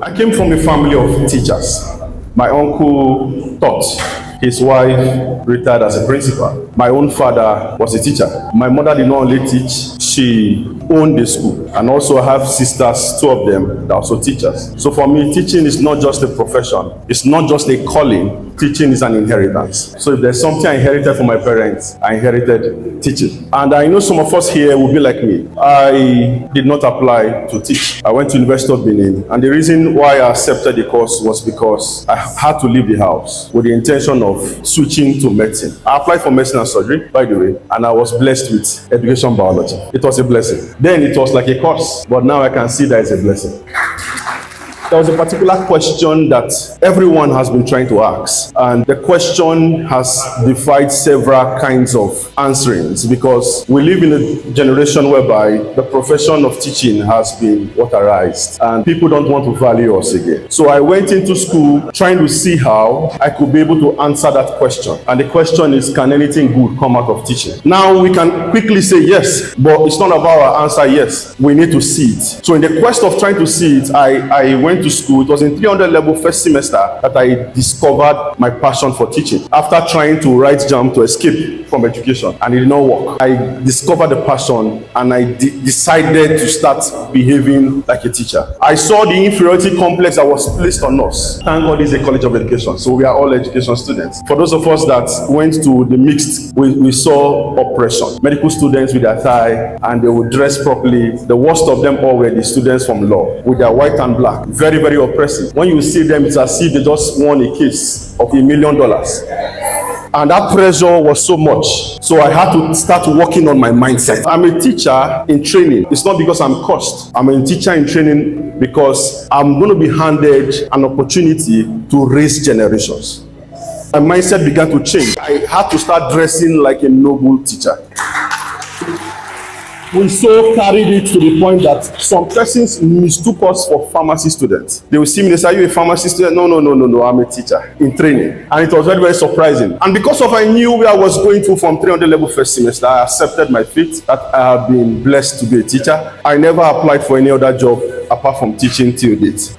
I came from a family of teachers. My uncle taught. His wife retired as a principal. My own father was a teacher. My mother did not only teach, she owned the school. And also I have sisters, two of them, that are also teachers. So for me, teaching is not just a profession. It's not just a calling. Teaching is an inheritance. So if there's something I inherited from my parents, I inherited teaching. And I know some of us here will be like me. I did not apply to teach. I went to University of Benin. And the reason why I accepted the course was because I had to leave the house with the intention of switching to medicine. I applied for medicine and surgery, by the way, and I was blessed with education biology. It was a blessing. Then it was like a curse, but now I can see that it's a blessing. There was a particular question that everyone has been trying to ask, and the question has defied several kinds of answerings because we live in a generation whereby the profession of teaching has been waterized and people don't want to value us again. So I went into school trying to see how I could be able to answer that question. And the question is, can anything good come out of teaching? Now we can quickly say yes, but it's not about our answer yes. We need to see it. So in the quest of trying to see it, I went to school. It was in 300 level first semester that I discovered my passion for teaching. After trying to write JAMB to escape from education, and it did not work, I discovered the passion and I decided to start behaving like a teacher. I saw the inferiority complex that was placed on us. Thank God it's a college of education, so we are all education students. For those of us that went to the mixed, we saw oppression. Medical students with their tie and they would dress properly. The worst of them all were the students from law with their white and black. Very, very oppressive. When you see them, it's as if they just won a case of $1 million. And that pressure was so much. So I had to start working on my mindset. I'm a teacher in training. It's not because I'm cursed. I'm a teacher in training because I'm going to be handed an opportunity to raise generations. My mindset began to change. I had to start dressing like a noble teacher. We so carried it to the point that some persons mistook us for pharmacy students. They will see me, they say, are you a pharmacy student? No, I'm a teacher in training. And it was very, very surprising. And because of I knew where I was going to from 300 level first semester, I accepted my fate that I have been blessed to be a teacher. I never applied for any other job apart from teaching till date.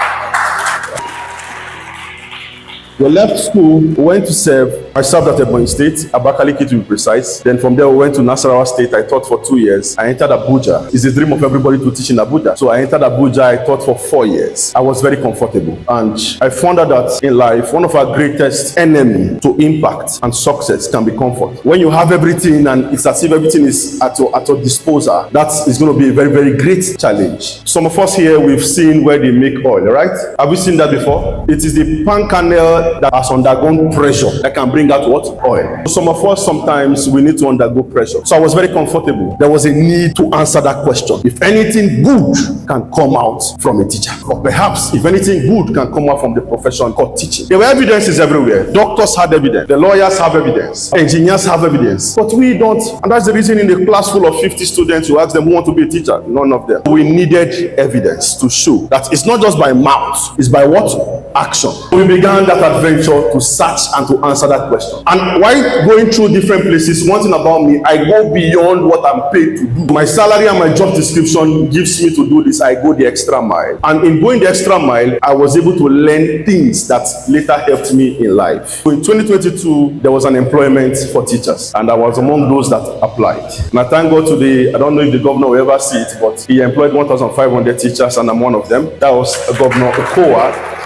We left school, we went to serve. I served at Ebonyi State, Abakaliki to be precise. Then from there we went to Nasarawa State. I taught for 2 years. I entered Abuja. It's the dream of everybody to teach in Abuja. So I entered Abuja, I taught for 4 years. I was very comfortable. And I found out that in life, one of our greatest enemy to impact and success can be comfort. When you have everything and it's as if everything is at your disposal, that is going to be a very, very great challenge. Some of us here, we've seen where they make oil, right? Have you seen that before? It is the pan kernel that has undergone pressure that can bring out what? Oil. Some of us, sometimes we need to undergo pressure. So I was very comfortable. There was a need to answer that question. If anything good can come out from a teacher, or perhaps if anything good can come out from the profession called teaching. There were evidences everywhere. Doctors had evidence. The lawyers have evidence. Engineers have evidence. But we don't. And that's the reason in a class full of 50 students, you ask them who want to be a teacher. None of them. We needed evidence to show that it's not just by mouth, it's by what? Action. We began that adventure to search and to answer that question. And while going through different places, one thing about me, I go beyond what I'm paid to do. My salary and my job description gives me to do this. I go the extra mile. And in going the extra mile, I was able to learn things that later helped me in life. So in 2022, there was an employment for teachers, and I was among those that applied. And I thank God today, I don't know if the governor will ever see it, but he employed 1,500 teachers, and I'm one of them. That was a governor, a COA.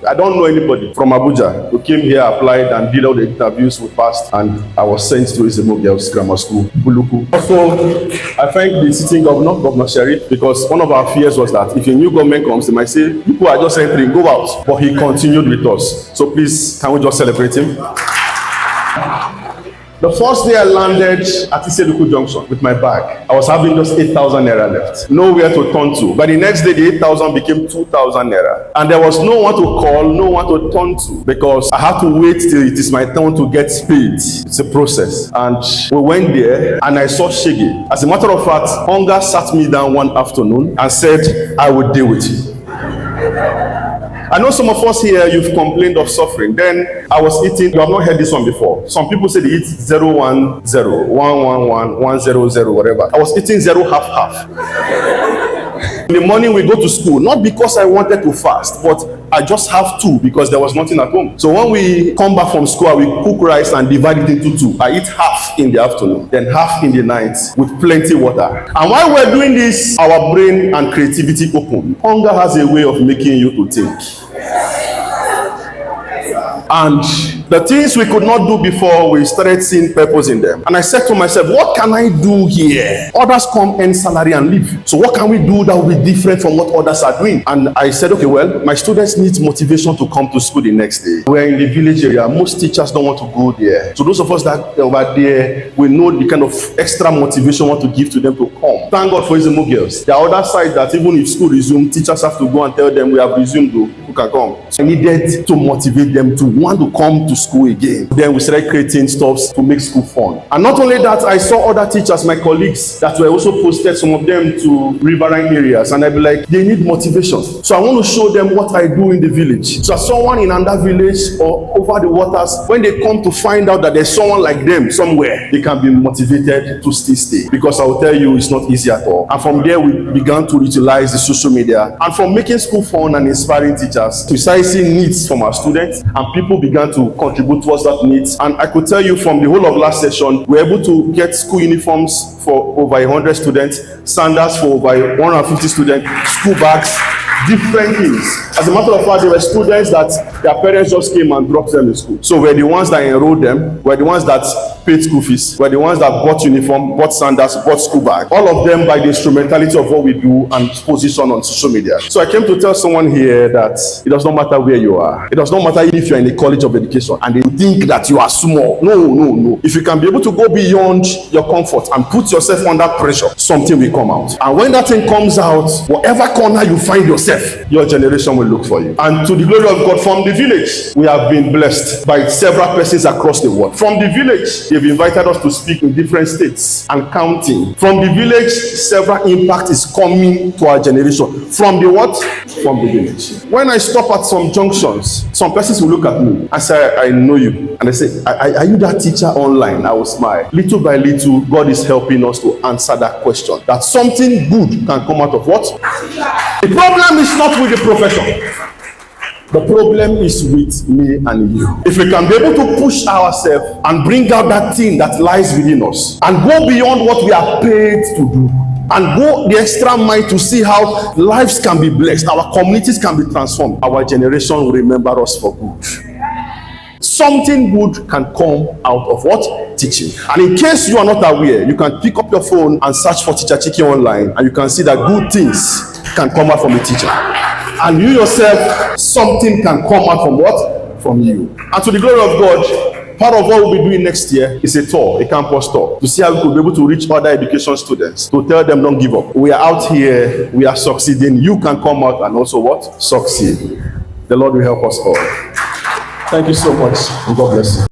I don't know anybody from Abuja who came here, applied, and did all the interviews. We passed, and I was sent to Izemo Girls Grammar School, Buluku. Also, I thank the sitting governor, Governor Sherry, because one of our fears was that if a new government comes, they might say, people are just entering, go out. But he continued with us. So please, can we just celebrate him? The first day I landed at Iseduku Junction with my bag, I was having just 8,000 naira left. Nowhere to turn to. But the next day, the 8,000 became 2,000 naira. And there was no one to call, no one to turn to, because I had to wait till it is my turn to get paid. It's a process. And we went there, and I saw Shege. As a matter of fact, hunger sat me down one afternoon and said, I would deal with you. I know some of us here, you've complained of suffering. Then I was eating, you have not heard this one before. Some people say they eat 0, 1, 0, 1, 1, 1, 1, 0, 0, whatever. I was eating 0, half, half. In the morning we go to school, not because I wanted to fast, but I just have two because there was nothing at home. So when we come back from school, we cook rice and divide it into two. I eat half in the afternoon, then half in the night with plenty water. And while we're doing this, our brain and creativity open. Hunger has a way of making you to think. And the things we could not do before, we started seeing purpose in them. And I said to myself, what can I do here? Others come, earn salary and leave. So what can we do that will be different from what others are doing? And I said, okay, well, my students need motivation to come to school the next day. We're in the village area. Most teachers don't want to go there. So those of us that are over there, we know the kind of extra motivation we want to give to them to come. Thank God for Izimo girls. The other side that even if school resumes, teachers have to go and tell them we have resumed, who can come. So I needed to motivate them to want to come to school again. Then we started creating stuff to make school fun. And not only that, I saw other teachers, my colleagues, that were also posted, some of them to riverine areas, and I'd be like, they need motivation. So I want to show them what I do in the village. So someone in another village or over the waters, when they come to find out that there's someone like them somewhere, they can be motivated to still stay. Because I will tell you, it's not easy at all. And from there, we began to utilize the social media. And from making school fun and inspiring teachers, we started seeing needs from our students, and people began to contribute towards that needs. And I could tell you from the whole of last session, we were able to get school uniforms for over 100 students, sandals for over 150 students, school bags, different things. As a matter of fact, there were students that their parents just came and dropped them in school. So we're the ones that enrolled them, we're the ones that paid school fees, we're the ones that bought uniform, bought sandals, bought school bag. All of them by the instrumentality of what we do and position on social media. So I came to tell someone here that it does not matter where you are. It does not matter if you're in the college of education and they think that you are small. No. If you can be able to go beyond your comfort and put yourself under pressure, something will come out. And when that thing comes out, whatever corner you find yourself, your generation will look for you. And to the glory of God, from the village, we have been blessed by several persons across the world. From the village, they've invited us to speak in different states and counting. From the village, several impact is coming to our generation. From the what? From the village. When I stop at some junctions, some persons will look at me and say, I know you. And they say, are you that teacher online? I will smile. Little by little, God is helping us to answer that question. That something good can come out of what? The problem is not with the profession. The problem is with me and you. If we can be able to push ourselves and bring out that thing that lies within us and go beyond what we are paid to do and go the extra mile to see how lives can be blessed, our communities can be transformed, our generation will remember us for good. Something good can come out of what? Teaching. And in case you are not aware, you can pick up your phone and search for Teacher Chiki online, and you can see that good things can come out from a teacher. And you yourself, something can come out from what? From you. And to the glory of God, part of what we'll be doing next year is a tour, a campus tour, to see how we could be able to reach other education students, to tell them don't give up. We are out here, we are succeeding. You can come out and also what? Succeed. The Lord will help us all. Thank you so much, and God bless you.